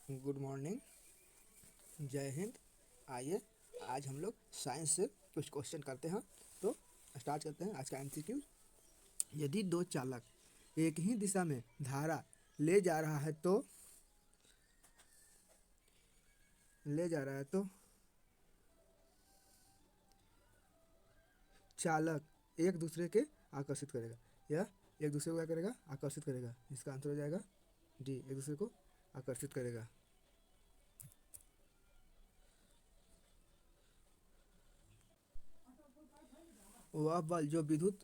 Good morning, जय हिंद। आइए आज हम लोग साइंस से कुछ क्वेश्चन करते हैं। तो स्टार्ट करते हैं आज का एमसीक्यू। यदि दो चालक एक ही दिशा में धारा ले जा रहा है तो चालक एक दूसरे के आकर्षित करेगा या एक दूसरे को क्या करेगा, आकर्षित करेगा। इसका आंसर हो जाएगा डी, एक दूसरे को आकर्षित करेगा। वह बल जो विद्युत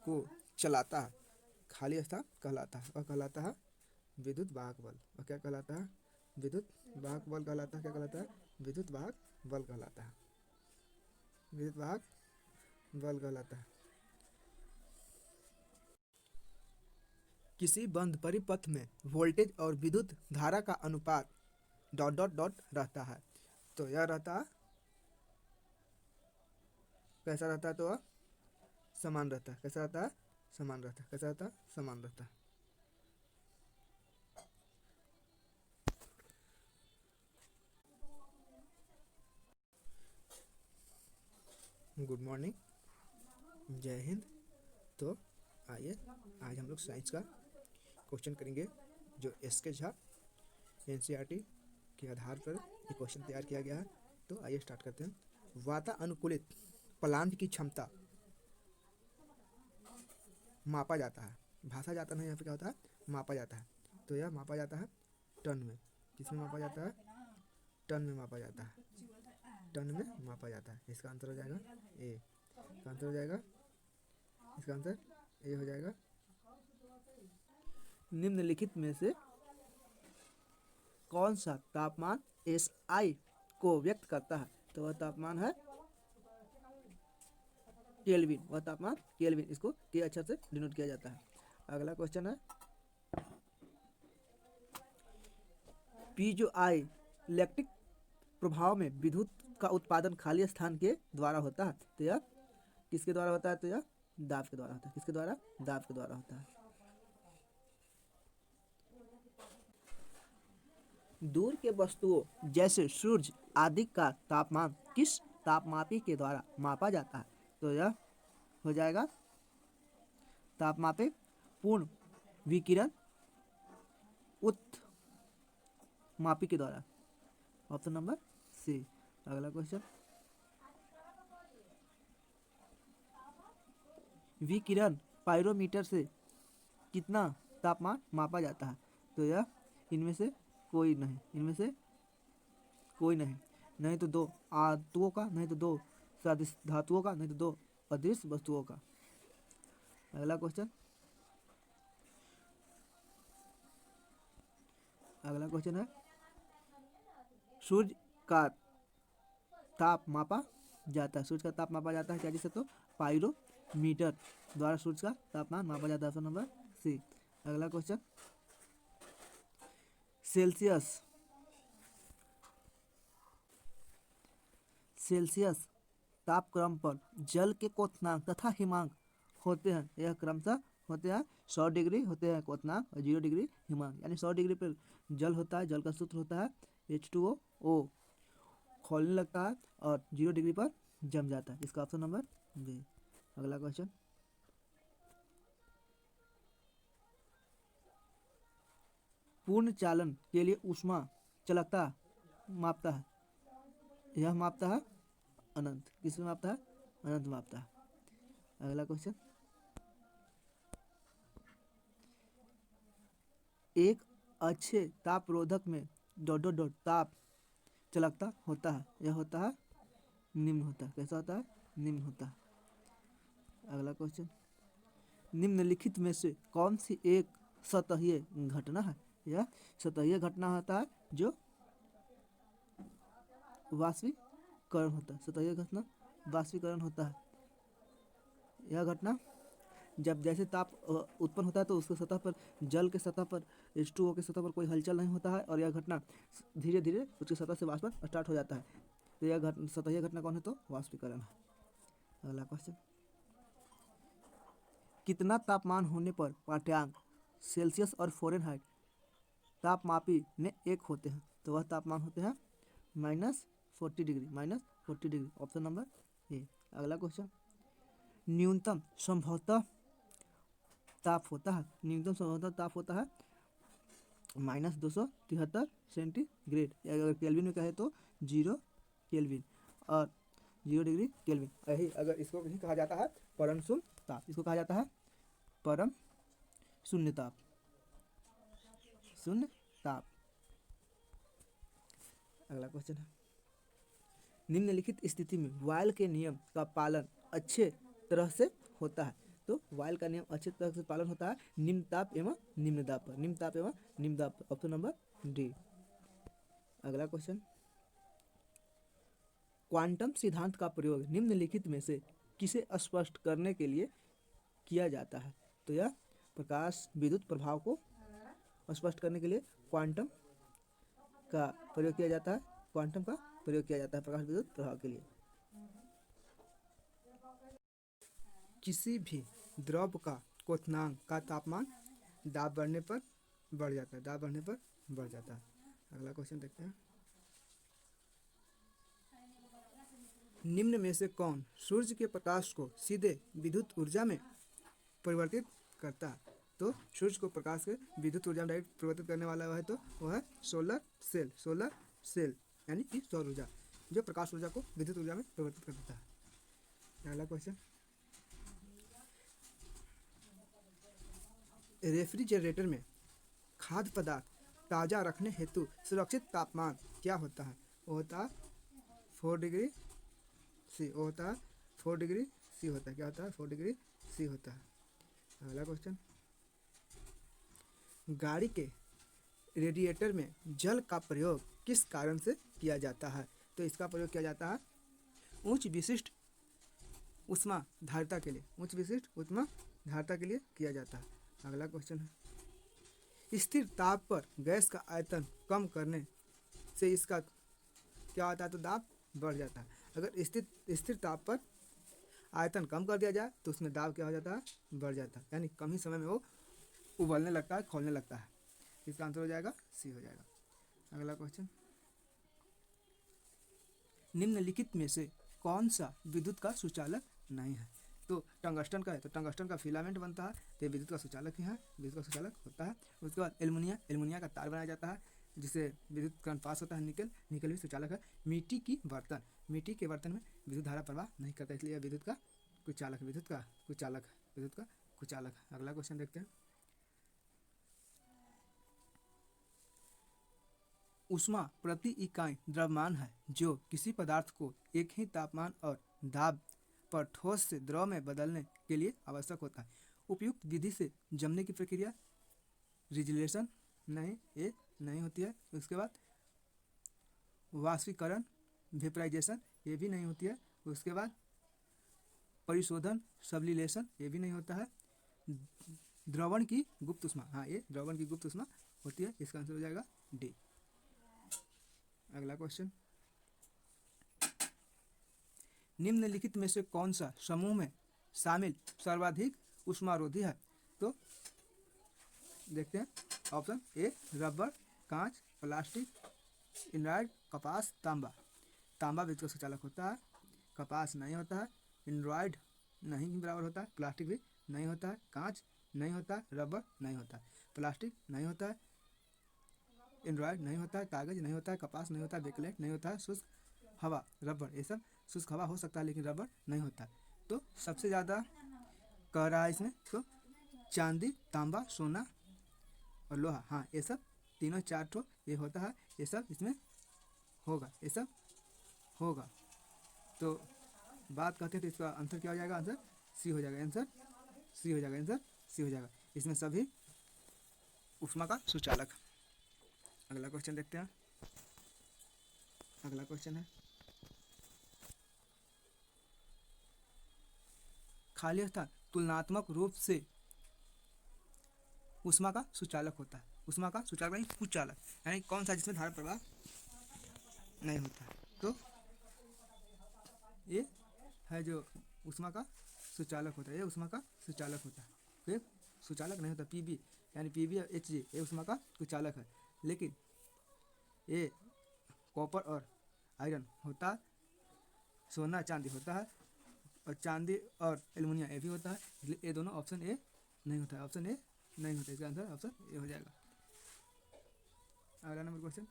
को चलाता है खाली स्थान कहलाता है, वह कहलाता है विद्युत वाहक बल। और क्या कहलाता है? विद्युत वाहक बल कहलाता है। क्या कहलाता है? विद्युत वाहक बल कहलाता है। विद्युत वाहक बल कहलाता है। किसी बंद परिपथ में वोल्टेज और विद्युत धारा का अनुपात डॉट डॉट डॉट रहता है। तो यह रहता है कैसा रहता है? तो वह समान रहता है। कैसा रहता है? समान रहता है। कैसा रहता है? समान रहता है। गुड मॉर्निंग, जय हिंद। तो आइए आज हम लोग साइंस का क्वेश्चन करेंगे जो एसके झा एनसीईआरटी के आधार पर ये क्वेश्चन तैयार किया गया है। तो आइए स्टार्ट करते हैं। वातानुकूलित प्लांट की क्षमता मापा जाता है। भाषा जाता नहीं, यहाँ पे क्या होता है? मापा जाता है। तो यह मापा जाता है टन में। किसमें मापा जाता है? टन में मापा जाता है। टन में मापा जाता है। इसका आंसर हो जाएगा ए। इसका आंसर हो जाएगा, इसका आंसर ए हो जाएगा। निम्नलिखित में से कौन सा तापमान एस आई को व्यक्त करता है? तो वह तापमान है केल्विन। वह तापमान केल्विन, इसको के अक्षर से डिनोट किया जाता है। अगला क्वेश्चन है पीजो आई इलेक्ट्रिक प्रभाव में विद्युत का उत्पादन खाली स्थान के द्वारा होता है। तो यह किसके द्वारा होता है? तो यह दाब के द्वारा होता है। किसके द्वारा? दाब के द्वारा होता है। दूर के वस्तुओं जैसे सूर्य आदि का तापमान किस तापमापी के द्वारा मापा जाता है? तो यह हो जाएगा तापमापी पूर्ण विकिरण उत्मापी के द्वारा। Option number C. अगला क्वेश्चन, विकिरण पाइरोमीटर से कितना तापमान मापा जाता है? तो यह इनमें से कोई नहीं, इनमें से कोई नहीं। नहीं तो दो धातुओं का, नहीं तो दो सदिश धातुओं का, नहीं तो दो अदृश्य वस्तुओं का। अगला क्वेश्चन, अगला क्वेश्चन है सूर्य का ताप मापा जाता है। सूर्य का ताप मापा जाता है क्या? जिससे तो पाइरोमीटर द्वारा सूर्य का तापमान मापा जाता है। Option number C. अगला क्वेश्चन, सेल्सियस सेल्सियस तापक्रम पर जल के क्वथनांक तथा हिमांक होते हैं। यह क्रमशः होते हैं 100 डिग्री होते हैं क्वथनांक और 0 डिग्री हिमांक। यानी 100 डिग्री पर जल होता है, जल का सूत्र होता है H2O, खोलने लगता है और 0 डिग्री पर जम जाता है। इसका ऑप्शन नंबर बी। अगला क्वेश्चन, पूर्ण चालन के लिए ऊष्मा चालकता मापता है। यह मापता है अनंत। किसमें मापता है? अनंत मापता है। अगला क्वेश्चन, एक अच्छे तापरोधक में डॉट डॉट डॉट ताप चालकता होता है। यह होता है निम्न होता है। कैसा होता है? निम्न होता है। अगला क्वेश्चन, निम्नलिखित में से कौन सी एक सतहीय घटना है? यह सतहीय घटना होता है जो वाष्पीकरण होता है। सतहीय घटना वाष्पीकरण होता है। यह घटना जब जैसे ताप उत्पन्न होता है तो उसके सतह पर, जल के सतह पर, H2O के सतह पर कोई हलचल नहीं होता है और यह घटना धीरे धीरे उसकी सतह से वाष्पन स्टार्ट हो जाता है। तो यह सतहीय घटना कौन है? तो वाष्पीकरण है। अगला क्वेश्चन, कितना तापमान होने पर पाठ्यांक सेल्सियस और फ़ारेनहाइट तापमापी में एक होते हैं? तो वह तापमान होते हैं -40 degree, -40 degree, option number A. अगला क्वेश्चन, न्यूनतम संभवतः ताप होता है, न्यूनतम संभवतः ताप होता है -273 सेंटीग्रेड, अगर केल्विन में कहे तो 0 केल्विन और 0 डिग्री केल्विन। यही अगर इसको भी कहा जाता है परम शून्य ताप, इसको कहा जाता है परम शून्य ताप, शून्य ताप। अगला क्वेश्चन है, निम्नलिखित स्थिति में वायल के नियम का पालन अच्छे तरह से होता है। तो वायल का नियम अच्छे तरह से पालन होता है निम्न ताप एवं निम्न दाब पर, निम्न ताप एवं निम्न दाब पर, ऑप्शन नंबर डी। अगला क्वेश्चन, क्वांटम सिद्धांत का प्रयोग निम्नलिखित में से किसे स्पष्ट करने के लिए किया जाता है। तो यह प्रकाश विद्युत प्रभाव को स्पष्ट करने के लिए क्वांटम का प्रयोग किया जाता है, क्वांटम का प्रयोग किया जाता है प्रकाश विद्युत प्रभाव के लिए। किसी भी द्रव का क्वथनांक का तापमान दाब बढ़ने पर बढ़ जाता है, दाब बढ़ने पर बढ़ जाता है। अगला क्वेश्चन देखते हैं, निम्न में से कौन सूर्य के प्रकाश को सीधे विद्युत ऊर्जा में परिवर्तित करता है। तो सूर्य को प्रकाश के विद्युत ऊर्जा में डायरेक्ट परिवर्तित करने वाला है तो वह है सोलर सेल, सोलर सेल यानी कि सौर ऊर्जा, जो प्रकाश ऊर्जा को विद्युत ऊर्जा में परिवर्तित कर देता है। अगला क्वेश्चन, रेफ्रिजरेटर में खाद्य पदार्थ ताज़ा रखने हेतु सुरक्षित तापमान क्या होता है। वो होता है 4 डिग्री सी, वो होता है 4 डिग्री सी होता है, क्या होता है 4 डिग्री सी होता है। अगला क्वेश्चन, गाड़ी के रेडिएटर में जल का प्रयोग किस कारण से किया जाता है। तो इसका प्रयोग किया जाता है उच्च विशिष्ट ऊष्मा धारिता के लिए, उच्च विशिष्ट ऊष्मा धारिता के लिए किया जाता है। अगला क्वेश्चन है, स्थिर ताप पर गैस का आयतन कम करने से इसका क्या होता है, तो दाब बढ़ जाता है। अगर स्थिर ताप पर आयतन कम कर दिया जाए तो उसमें दाब क्या हो जाता है, बढ़ जाता है, यानी कम ही समय में वो उबलने लगता है, खोलने लगता है। इसका आंसर हो जाएगा सी हो जाएगा। अगला क्वेश्चन, निम्नलिखित में से कौन सा विद्युत का सुचालक नहीं है। तो टंगस्टन का है, तो टंगस्टन का फिलामेंट बनता है, तो विद्युत का सुचालक ही है, विद्युत का सुचालक होता है। उसके बाद एल्युमिनिया का तार बनाया जाता है जिससे विद्युत करंट पास होता है। निकल भी सुचालक है। मिट्टी के बर्तन में विद्युत धारा प्रवाह नहीं करता, इसलिए विद्युत का कुचालक, विद्युत का कुचालक है। अगला क्वेश्चन देखते हैं, ऊष्मा प्रति इकाई द्रव्यमान है जो किसी पदार्थ को एक ही तापमान और दाब पर ठोस से द्रव में बदलने के लिए आवश्यक होता है। उपयुक्त विधि से जमने की प्रक्रिया रिजिलेशन नहीं होती है। उसके बाद वाष्पीकरण वेपराइजेशन ये भी नहीं होती है। उसके बाद परिशोधन सब्लिमेशन ये भी नहीं होता है। द्रवण की गुप्त ऊष्मा, हाँ ये द्रवण की गुप्त ऊष्मा होती है। इसका आंसर हो जाएगा डी। अगला क्वेश्चन, निम्नलिखित में से कौन सा समूह में शामिल सर्वाधिक ऊष्मारोधी है। तो देखते हैं ऑप्शन ए, रबर, कांच, प्लास्टिक, इनराइड, कपास, तांबा। तांबा विद्युत का सुचालक होता है, कपास नहीं होता है, इनराइड नहीं बराबर होता है, प्लास्टिक भी नहीं होता है, कांच नहीं होता है, रबर नहीं होता है, प्लास्टिक नहीं होता है, एंड्रॉयड नहीं होता है, कागज नहीं होता है, कपास नहीं होता है, बेकलेट नहीं होता है, शुष्क हवा, रबर, ये सब शुष्क हवा हो सकता है लेकिन रबर नहीं होता है। तो सबसे ज़्यादा कह रहा है इसमें तो चांदी, तांबा, सोना और लोहा, हाँ ये सब तीनों चार ठो ये होता है, ये सब इसमें होगा, ये सब होगा। तो बात कहते हैं तो इसका आंसर क्या हो जाएगा, आंसर सी हो जाएगा, आंसर सी हो जाएगा, आंसर सी हो जाएगा। इसमें सभी ऊष्मा का सुचालक। अगला क्वेश्चन देखते हैं। अगला क्वेश्चन है, खाली स्थान तुलनात्मक रूप से ऊष्मा का सुचालक होता है। ऊष्मा का सुचालक यानी कुचालक, यानी कौन सा जिसमें धारा प्रवाह नहीं होता है। तो ये है जो ऊष्मा का सुचालक होता है, ये ऊष्मा का सुचालक होता है। फिर सुचालक नहीं होता, पीबी यानी पीबी और एचजी ये ऊष्मा का कुचालक है। लेकिन ए कॉपर और आयरन होता, सोना चांदी होता है, और चांदी और एल्युमिनियम ए भी होता है, इसलिए ये दोनों ऑप्शन ए नहीं होता है, ऑप्शन ए नहीं होता है, इसका आंसर ऑप्शन ए हो जाएगा। अगला नंबर क्वेश्चन,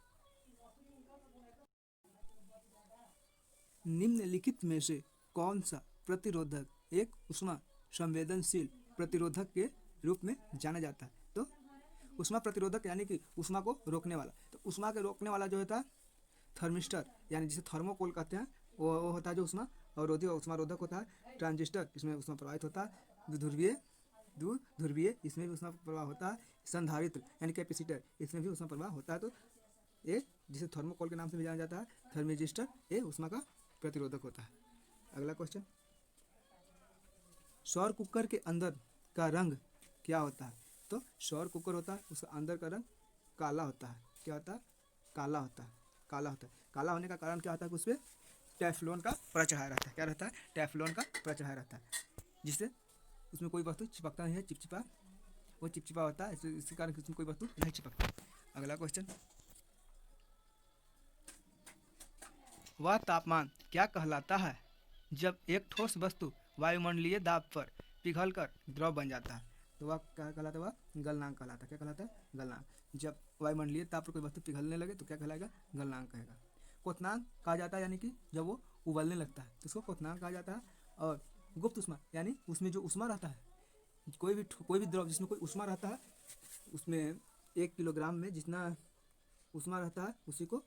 निम्नलिखित में से कौन सा प्रतिरोधक एक उष्मा संवेदनशील प्रतिरोधक के रूप में जाना जाता है? तो उष्मा प्रतिरोधक यानी कि उष्मा को रोकने वाला, तो उष्मा के रोकने वाला जो होता है थर्मिस्टर, यानी जिसे थर्मोकोल कहते हैं, वो होता है जो उष्मा अवरोधी और उष्मा रोधक होता है। ट्रांजिस्टर, इसमें उष्मा प्रवाहित होता है। ध्रुवीय, इसमें भी उष्मा प्रवाह होता है। संधारित्र यानी कैपेसिटर, इसमें भी उष्मा प्रवाह होता है। तो ये जिसे थर्मोकोल के नाम से भी जाना जाता है, थर्मिस्टर, ये उष्मा का प्रतिरोधक होता है। अगला क्वेश्चन, सौर कुकर के अंदर का रंग क्या होता है? तो सौर कुकर होता है, उसका अंदर का रंग काला होता है। क्या होता है? काला होता है। काला होता है। काला होने का कारण क्या होता है? उस पर टेफ्लॉन का परत चढ़ाया रहता है। क्या रहता है? टेफ्लॉन का परत चढ़ाया रहता है, जिससे उसमें कोई वस्तु चिपकता नहीं है, चिपचिपा, वो चिपचिपा होता है, इसके कारण उसमें कोई वस्तु नहीं चिपकता। अगला क्वेश्चन, वह तापमान क्या कहलाता है जब एक ठोस वस्तु वायुमंडलीय दाब पर पिघलकर द्रव बन जाता है? तो वह क्या कहलाता है? वह गलनांक कहलाता है। क्या कहलाता है? गलनांक। जब वायुमंडलीय ताप पर कोई वस्तु पिघलने लगे तो क्या कहलाएगा? गलनांक कहेगा। क्वथनांक कहा जाता है, यानी कि जब वो उबलने लगता है तो उसको क्वथनांक कहा जाता है। और गुप्त उष्मा यानी उसमें जो उष्मा रहता है, कोई भी द्रव जिसमें कोई उष्मा रहता है, उसमें 1 किलोग्राम में जितना उष्मा रहता है उसी को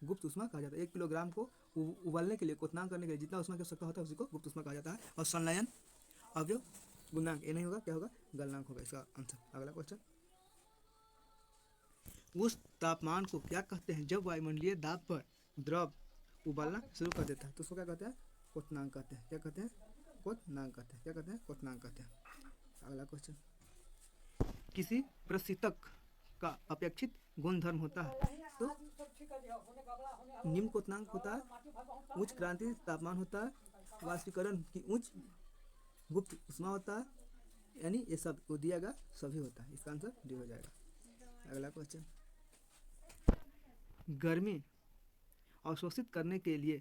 गुप्त उष्मा कहा जाता है। 1 किलोग्राम को उबलने के लिए, क्वथनांक करने के लिए जितना उष्मा की आवश्यकता होता है उसी को गुप्त उष्मा कहा जाता है। और संलयन अवयव गुणांक, ये नहीं होगा, क्या होगा? गलनांक होगा इसका आंसर। अगला क्वेश्चन, उस तापमान को क्या कहते हैं जब वायुमंडलीय दाब पर द्रव उबलना शुरू कर देता है? तो उसको क्या कहते हैं? क्वथनांक कहते हैं। क्या कहते हैं? क्वथनांक कहते हैं। क्या कहते हैं? क्वथनांक कहते हैं। अगला क्वेश्चन, किसी प्रशीतक का अपेक्षित गुणधर्म होता है? तो निम्न क्वथनांक होता है, उच्च क्रांति तापमान होता है, वाष्पीकरण की उच्च गुप्त उष्मा होता है, यानी ये सब को दिया गया सभी होता है। इसका आंसर डी हो जाएगा। अगला क्वेश्चन, गर्मी अवशोषित करने के लिए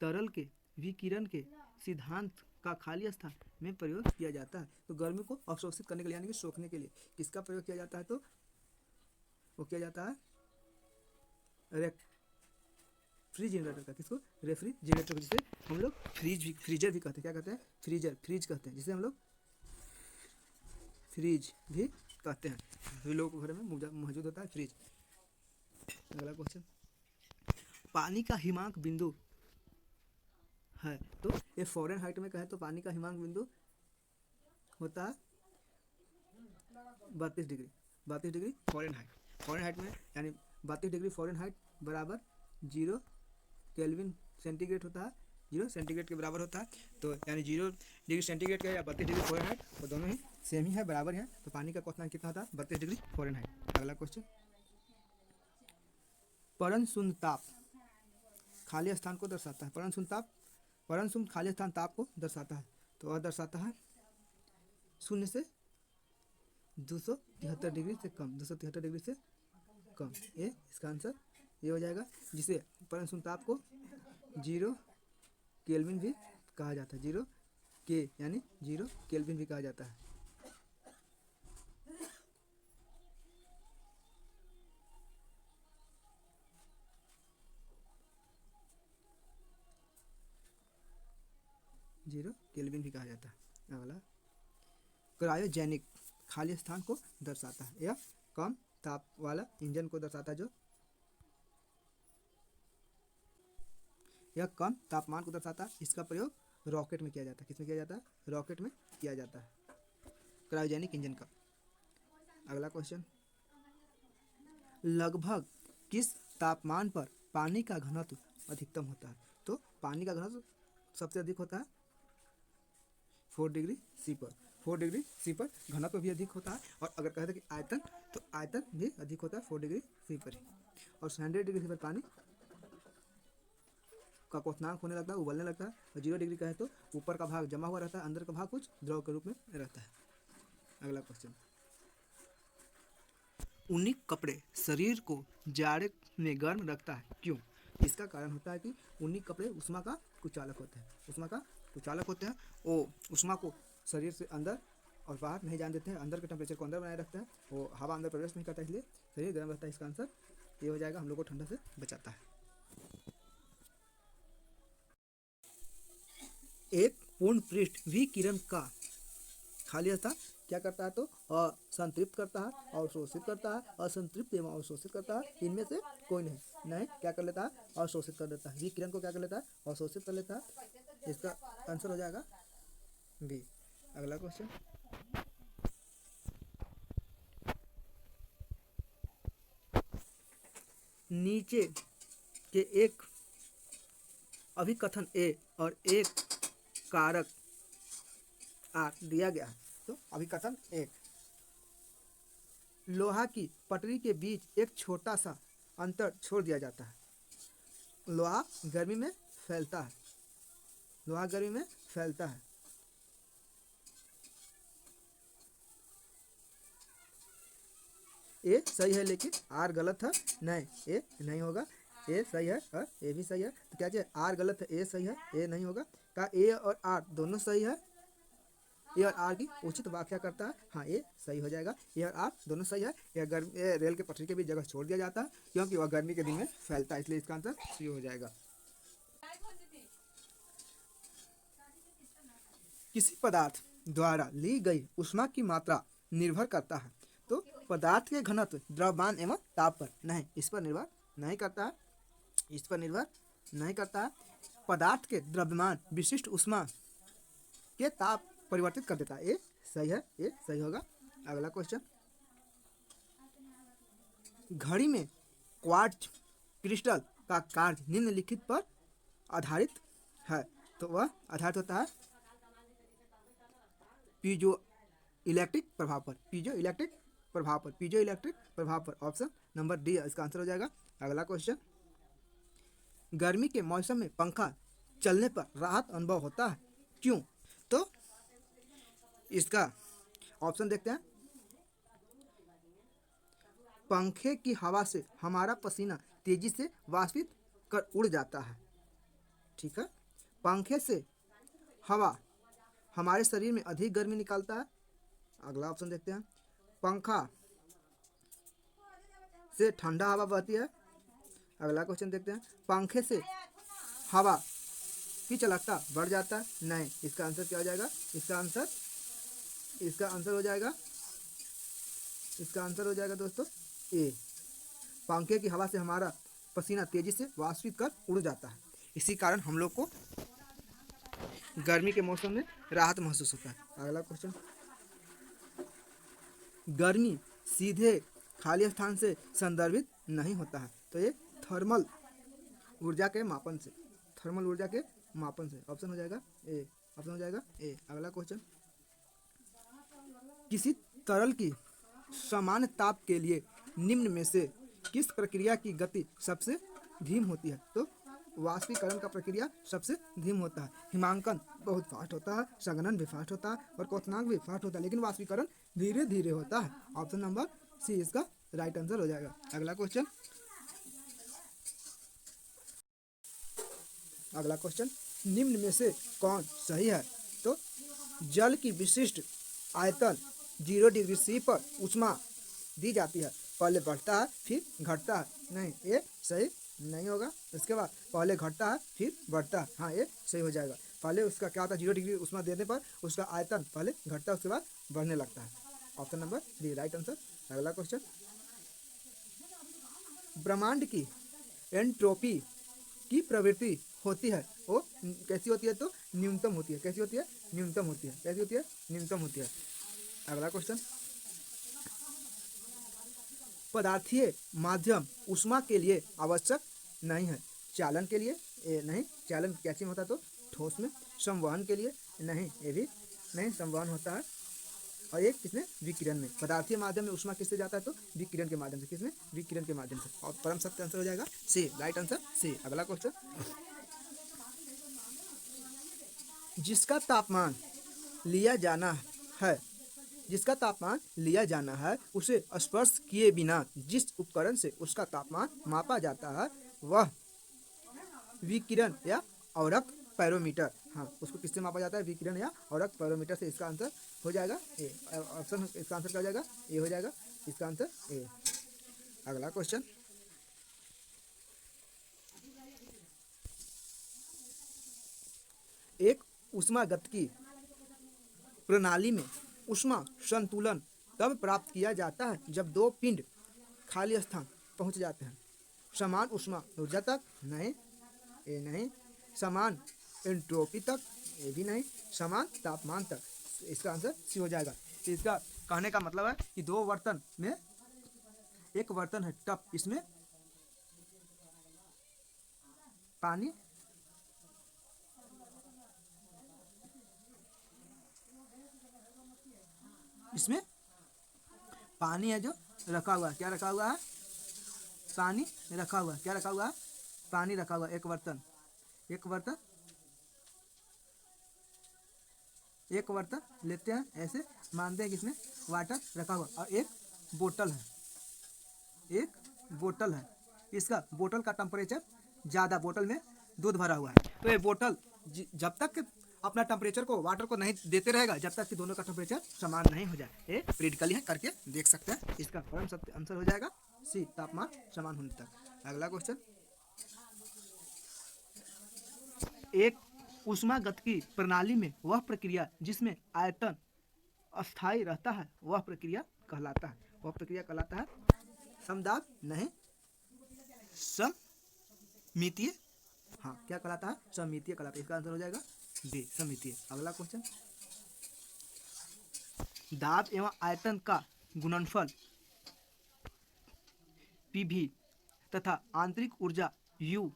तरल के विकिरण के सिद्धांत का खाली स्थान में प्रयोग किया जाता है। तो गर्मी को अवशोषित करने के लिए यानी कि सोखने के लिए किसका प्रयोग किया जाता है? तो वो किया जाता है रेफ्रिजरेटर का। किसको? रेफ्रिजरेटर को, जिसे हम लोग फ्रीजर भी कहते हैं। क्या कहते हैं? फ्रीज कहते हैं, जिसे हम लोग फ्रीज भी कहते हैं। सभी लोगों के घर में मौजूद होता है फ्रीज। अगला क्वेश्चन, पानी का हिमांक बिंदु है, तो ये फ़ारेनहाइट में कहे तो पानी का हिमांक बिंदु होता है 32 डिग्री। 32 डिग्री फ़ारेनहाइट में, यानी 32 डिग्री फ़ारेनहाइट बराबर 0 केल्विन सेंटीग्रेड होता है। 0 सेंटीग्रेड के बराबर होता है। तो यानी 0 डिग्री सेंटीग्रेड का या 32 डिग्री फ़ारेनहाइट, वो दोनों ही सेम ही है, बराबर है। तो पानी का क्वथनांक कितना था? 32 डिग्री फ़ारेनहाइट। अगला क्वेश्चन, परण शून्य ताप खाली स्थान को दर्शाता है। परण शून्य खाली स्थान ताप को दर्शाता है। तो वह दर्शाता है 0 से 273 डिग्री से कम। 273 डिग्री से कम, ये इसका आंसर ये हो जाएगा। जिसे परण शून्य ताप को 0 केल्विन भी कहा जाता है। 0 के यानी 0 केल्विन भी कहा जाता है। अगला, क्रायोजेनिक खाली स्थान को दर्शाता है। यह कम ताप वाला इंजन को दर्शाता है, जो यह कम तापमान को दर्शाता है। इसका प्रयोग रॉकेट में किया जाता है। किसमें किया जाता है? रॉकेट में किया जाता है, क्रायोजेनिक इंजन का। अगला क्वेश्चन, लगभग किस तापमान पर पानी का घनत्व अधिकतम होता है? तो पानी का घनत्व सबसे अधिक होता है 4 डिग्री सी पर। 4 डिग्री सी पर घनत्व भी अधिक होता है। और अगर कहते हैं कि आयतन, तो आयतन भी अधिक होता है 4 डिग्री सी पर ही। और 100 डिग्री सी पर पानी का क्वथनांक होने लगता है, उबलने लगता है। और 0 डिग्री कहे तो ऊपर का भाग जमा हुआ रहता है, अंदर का भाग कुछ द्रव के रूप में रहता है। अगला क्वेश्चन, ऊनी कपड़े शरीर को जाड़े में गर्म रखता है, क्यों? इसका कारण होता है कि ऊनी कपड़े उष्मा का कुचालक होते हैं, उष्मा का कुचालक होते हैं। वो उष्मा को शरीर से अंदर और बाहर नहीं जाने देते हैं, अंदर के टेम्परेचर को अंदर बनाए रखते हैं, वो हवा अंदर प्रवेश नहीं करता, इसलिए शरीर गर्म रहता है। इसका आंसर ये हो जाएगा, हम लोग को ठंडा से बचाता है। एक पूर्ण पृष्ठ विकिरण का खाली स्थान क्या करता है? तो संतृप्त करता है, अवशोषित करता है, असंतृप्त एवं अवशोषित करता है। इनमें से कोई नहीं नहीं क्या कर लेता है? अवशोषित कर देता है। विकिरण को क्या कर लेता है? अवशोषित कर लेता है। इसका आंसर हो जाएगा बी। अगला क्वेश्चन, नीचे के एक अभिकथन ए और एक कारक आर दिया गया है। तो अभिकथन एक, लोहा की पटरी के बीच एक छोटा सा अंतर छोड़ दिया जाता है। लोहा गर्मी में फैलता है, लोहा गर्मी में फैलता है। ए सही है लेकिन आर गलत है, नहीं ए नहीं होगा, ए सही है और ए भी सही है। तो क्या चाहिए? आर गलत है, ए सही है, ए नहीं होगा। क्या ए और आर दोनों सही है? ए और आर की उचित व्याख्या करता है, हाँ ए सही हो जाएगा। ए और आर दोनों सही है। यह गर्मी रेल के पटरी के भी जगह छोड़ दिया जाता है क्योंकि वह गर्मी के दिन में फैलता है, इसलिए इसका आंसर सी हो जाएगा। किसी पदार्थ द्वारा ली गई ऊष्मा की मात्रा निर्भर करता है। तो पदार्थ के घनत्व, द्रव्यमान एवं ताप पर नहीं, इस पर निर्भर नहीं करता है, इस पर निर्भर नहीं करता है। पदार्थ के द्रव्यमान विशिष्ट ऊष्मा के ताप परिवर्तित कर देता है, ये सही है, ये सही होगा। अगला क्वेश्चन, घड़ी में क्वार्ट्ज क्रिस्टल का कार्य निम्नलिखित पर आधारित है। तो वह आधारित होता है पीजो इलेक्ट्रिक प्रभाव पर, पीजो इलेक्ट्रिक प्रभाव पर, पीजो इलेक्ट्रिक प्रभाव पर। ऑप्शन नंबर डी इसका आंसर हो जाएगा। अगला क्वेश्चन, गर्मी के मौसम में पंखा चलने पर राहत अनुभव होता है, क्यों? तो इसका ऑप्शन देखते हैं। पंखे की हवा से हमारा पसीना तेजी से वाष्पित कर उड़ जाता है, ठीक है। पंखे से हवा हमारे शरीर में अधिक गर्मी निकालता है। अगला ऑप्शन देखते हैं, पंखा से ठंडा हवा बहती है। अगला क्वेश्चन देखते हैं, पंखे से हवा की चालकता बढ़ जाता है, नहीं। इसका आंसर क्या हो जाएगा? इसका आंसर हो जाएगा दोस्तों ए, पंखे की हवा से हमारा पसीना तेजी से वाष्पित कर उड़ जाता है, इसी कारण हम लोग को गर्मी के मौसम में राहत महसूस होता है। अगला क्वेश्चन, गर्मी सीधे खाली स्थान से संदर्भित नहीं होता है, तो ये थर्मल ऊर्जा के मापन से, थर्मल ऊर्जा के मापन से। ऑप्शन हो जाएगा ए, ऑप्शन हो जाएगा ए। अगला क्वेश्चन, किसी तरल की सामान्य ताप के लिए निम्न में से किस प्रक्रिया की गति सबसे धीम होती है? तो वाष्पीकरण का प्रक्रिया सबसे धीम होता है। हिमांकन बहुत फास्ट होता है, संघनन भी फास्ट होता है और क्वथनांक भी फास्ट होता है, लेकिन वाष्पीकरण धीरे धीरे होता है। ऑप्शन नंबर सी इसका राइट आंसर हो जाएगा। अगला क्वेश्चन, निम्न में से कौन सही है? तो जल की विशिष्ट आयतन 0 डिग्री सी पर ऊष्मा दी जाती है, पहले बढ़ता है फिर घटता है, नहीं ये सही नहीं होगा। इसके बाद पहले घटता है फिर बढ़ता है, हाँ ये सही हो जाएगा। पहले उसका क्या होता है, 0 डिग्री ऊष्मा देने पर उसका आयतन पहले घटता है, उसके बाद बढ़ने लगता है। Option number D right answer. अगला क्वेश्चन, ब्रह्मांड की एंट्रोपी की प्रवृत्ति होती है, वो कैसी होती है? तो न्यूनतम होती है। कैसी होती है? न्यूनतम होती है। कैसी होती है? न्यूनतम होती है। अगला क्वेश्चन, पदार्थीय माध्यम ऊष्मा के लिए आवश्यक नहीं है, चालन के लिए नहीं, चालन कैसे होता है? तो ठोस में। संवहन के लिए नहीं, ये भी नहीं संवहन होता है। और एक किसमें? विकिरण में। पदार्थीय माध्यम में ऊष्मा किससे जाता है? तो विकिरण के माध्यम से। किसमें? विकिरण के माध्यम से। और परम सत्य आंसर हो जाएगा सी, राइट आंसर सी। अगला क्वेश्चन, जिसका तापमान लिया जाना है जिसका तापमान लिया जाना है उसे स्पर्श किए बिना जिस उपकरण से उसका तापमान मापा जाता है वह विकिरण या अवरक्त पैरोमीटर। हाँ, उसको किससे मापा जाता है? विकिरण या अवरक्त पैरोमीटर से। इसका आंसर हो जाएगा ए। ऑप्शन इसका आंसर क्या हो जाएगा? ए हो जाएगा। इसका आंसर ए। अगला क्वेश्चन, एक ऊष्मागतिकी प्रणाली में ऊष्मा संतुलन तब प्राप्त किया जाता है जब दो पिंड खाली स्थान पहुंच जाते हैं। समान ऊष्मा ऊर्जा तक? नहीं, ए नहीं। समान एंट्रोपी तक? ये भी नहीं। समान तापमान तक? इसका आंसर सी हो जाएगा। तो इसका कहने का मतलब है कि दो बर्तन में, एक बर्तन है टप, इसमें पानी इसमें पानी है जो रखा हुआ है। क्या रखा हुआ है? पानी रखा हुआ है। क्या रखा हुआ है? पानी रखा हुआ है। एक बर्तन लेते हैं, ऐसे मानते हैं कि इसमें वाटर रखा हुआ और एक बोतल है। इसका बोतल का टेम्परेचर ज़्यादा, बोतल में दूध भरा हुआ है, तो ये बोतल जब तक अपना टेम्परेचर को वाटर को नहीं देते रहेगा जब तक कि दोनों का टेम्परेचर समान नहीं हो जाए। ये प्रेडिकली है, करके देख सकते हैं। इसका फॉर्म आंसर हो जाएगा सी, तापमान समान होने तक। अगला क्वेश्चन, एक ऊष्मागतिकी प्रणाली में वह प्रक्रिया जिसमें आयतन अस्थायी रहता है वह प्रक्रिया कहलाता है समदाब? नहीं, सममितीय। हाँ, क्या कहलाता है? सममितीय कहलाता है। इसका आंसर हो जाएगा बी, सममितीय। अगला क्वेश्चन, दाब एवं आयतन का गुणनफल पीवी तथा आंतरिक ऊर्जा यू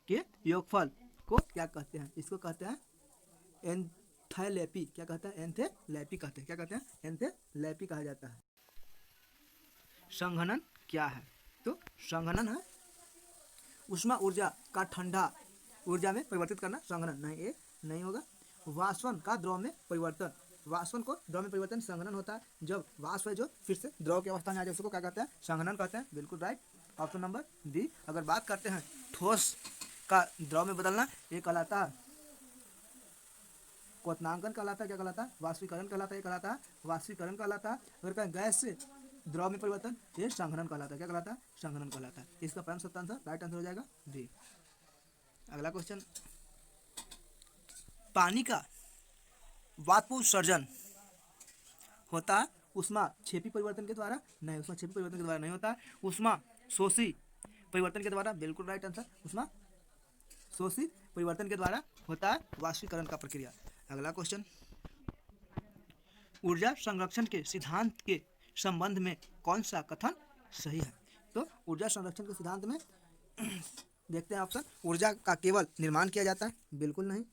के योगफल को क्या कहते हैं? इसको कहते हैं एंथैल्पी। क्या कहते हैं? एंथैल्पी कहते हैं। क्या कहते हैं? एंथैल्पी कहा जाता है। संघनन क्या है? तो संघनन है उष्मा ऊर्जा का ठंडा ऊर्जा में परिवर्तित करना। संघनन नहीं, ये नहीं होगा। वाष्पन का द्रव में परिवर्तन, वाष्पन को द्रव में परिवर्तन संघनन होता है। जब वाष्प है जो फिर से द्रव की अवस्था में आ जाए उसको क्या कहते हैं? संघनन कहते हैं। बिल्कुल राइट, ऑप्शन नंबर डी। अगर बात करते हैं ठोस का द्रव में बदलना, ये कहलाता है क्वथनांकन कहलाता है। क्या कहलाता है? वाष्पीकरण कहलाता है। ये कहलाता है वाष्पीकरण कहलाता है। अगर कहें गैस से द्रव में परिवर्तन, ये संघनन कहलाता है। क्या कहलाता है? संघनन कहलाता है। इसका परम सत्य आंसर, राइट आंसर हो जाएगा डी। अगला क्वेश्चन, पानी का वाष्पोत्सर्जन होता है उष्मा क्षेपी परिवर्तन के द्वारा? नहीं, उष्मा क्षेपी परिवर्तन के द्वारा नहीं होता है। उष्मा शोषी परिवर्तन के द्वारा? बिल्कुल राइट आंसर, उष्मा शोषी परिवर्तन के द्वारा होता है वाष्पीकरण का प्रक्रिया। अगला क्वेश्चन, ऊर्जा संरक्षण के सिद्धांत के संबंध में कौन सा कथन सही है? तो ऊर्जा संरक्षण के सिद्धांत में देखते हैं ऑप्शन, ऊर्जा का केवल निर्माण किया जाता है? बिल्कुल नहीं।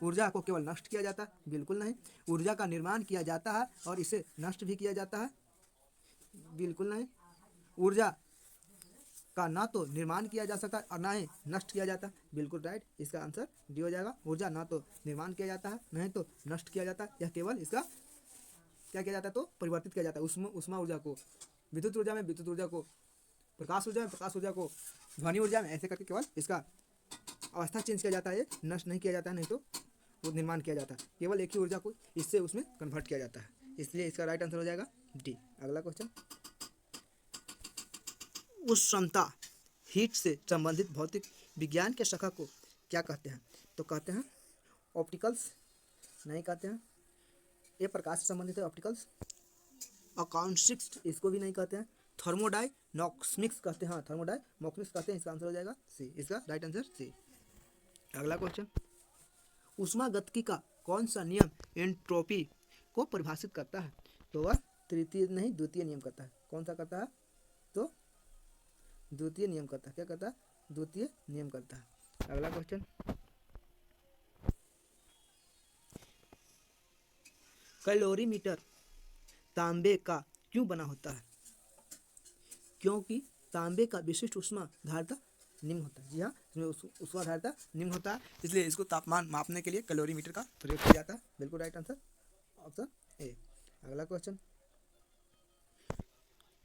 ऊर्जा को केवल नष्ट किया जाता है? बिल्कुल नहीं। ऊर्जा का निर्माण किया जाता है और इसे नष्ट भी किया जाता है? बिल्कुल नहीं। ऊर्जा का ना तो निर्माण किया जा सकता है और ना ही नष्ट किया जाता है? बिल्कुल राइट, इसका आंसर डी हो जाएगा। ऊर्जा ना तो निर्माण किया जाता है नहीं तो नष्ट किया जाता है, यह केवल इसका क्या किया जाता है? तो परिवर्तित किया जाता है। उष्मा ऊर्जा को विद्युत ऊर्जा में, विद्युत ऊर्जा को प्रकाश ऊर्जा में, प्रकाश ऊर्जा को ध्वनि ऊर्जा में, ऐसे करके केवल इसका अवस्था चेंज किया जाता है। नष्ट नहीं किया जाता है, नहीं तो वो निर्माण किया जाता है। केवल एक ही ऊर्जा को इससे उसमें कन्वर्ट किया जाता है, इसलिए इसका राइट आंसर हो जाएगा डी। अगला क्वेश्चन, उस क्षमता हीट से संबंधित भौतिक विज्ञान के शाखा को क्या कहते हैं? तो कहते हैं ऑप्टिकल्स? नहीं कहते हैं। ये प्रकाश से संबंधित है, ऑप्टिकल्स। अकाउंटिक्स इसको भी नहीं कहते हैं। थर्मोडायनॉक्सिक्स कहते हैं। हाँ, थर्मोडायनॉक्सिक्स कहते हैं। इसका आंसर हो जाएगा सी, इसका राइट आंसर सी। अगला क्वेश्चन, ऊष्मागतिकी का कौन सा नियम एंट्रोपी को परिभाषित करता है? तो वह तृतीय नहीं, द्वितीय नियम करता है। कौन सा करता है? तो द्वितीय नियम करता है। क्या करता है? द्वितीय नियम करता है। अगला क्वेश्चन, कैलोरीमीटर तांबे का क्यों बना होता है? क्योंकि तांबे का विशिष्ट ऊष्मा धारिता निम्न होता है। जी हाँ, इसमें ऊष्मा धारिता निम्न होता है, इसलिए इसको तापमान मापने के लिए कैलोरीमीटर का प्रयोग किया जाता है। बिल्कुल राइट आंसर, ऑप्शन ए। अगला क्वेश्चन,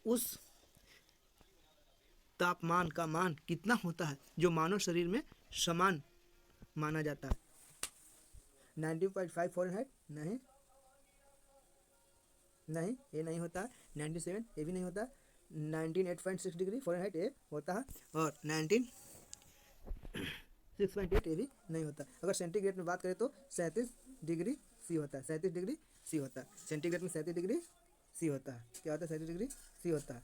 उस तापमान का मान कितना होता है जो मानव शरीर में समान माना जाता है? 19.5 फ़ारेनहाइट नहीं, नहीं ये नहीं होता है। 97 ये भी नहीं होता है। 98.6 डिग्री फ़ारेनहाइट ये होता है, और 6.8 ये भी नहीं होता। अगर सेंटीग्रेड में बात करें तो 37 डिग्री सी होता है। 37 डिग्री सी होता है सेंटीग्रेड में। 37 डिग्री सी होता है। क्या होता है? 37 डिग्री सी होता है।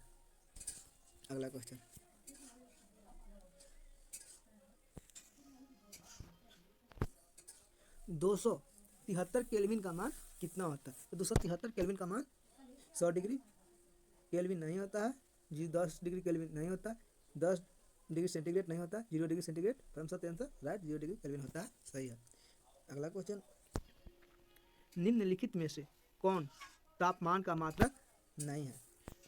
अगला क्वेश्चन, 273 केल्विन का मान कितना होता है? तो 273 केल्विन का मान 100 डिग्री केल्विन नहीं होता है जी। 10 डिग्री केल्विन नहीं होता है। 10 डिग्री सेंटीग्रेड नहीं होता है। 0 डिग्री सेंटीग्रेड परम सत्य आंसर राइट। 0 डिग्री केल्विन होता है, सही है। अगला क्वेश्चन, निम्नलिखित में से कौन तापमान का मात्रक नहीं है?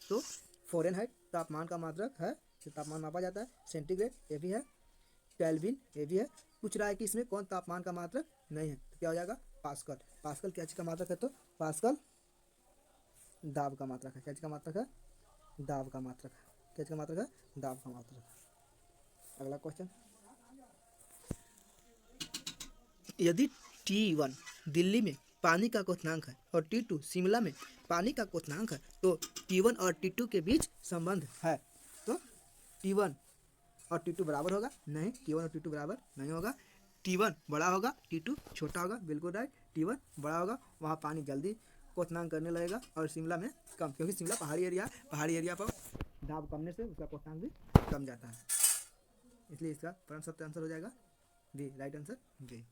तो फ़ारेनहाइट तापमान का मात्रक है, जो तापमान मापा जाता है। सेंटीग्रेड ये भी है, केल्विन ये भी है। पूछ रहा है कि इसमें कौन तापमान का मात्रक नहीं है, तो क्या हो जाएगा? पास्कल। पास्कल क्या चीज़ का मात्रक है? तो पास्कल दाब का मात्रक है। क्या चीज़ का मात्रक है? दाब का मात्रक है। क्या चीज़ का मात्रक है? दाब का मात्रक है। अगला क्वेश्चन, यदि T1 दिल्ली में पानी का क्वथनांक है और T2 शिमला में पानी का क्वथनांक है, तो T1 और T2 के बीच संबंध है। तो T1 और T2 बराबर होगा? नहीं, T1 और T2 बराबर नहीं होगा। T1 बड़ा होगा, T2 छोटा होगा, बिल्कुल राइट। T1 बड़ा होगा, वहाँ पानी जल्दी क्वथनांक करने लगेगा, और शिमला में कम, क्योंकि शिमला पहाड़ी एरिया है। पहाड़ी एरिया पर दाब कमने से उसका क्वथनांक भी कम जाता है, इसलिए इसका परम सत्य आंसर हो जाएगा बी, राइट आंसर बी।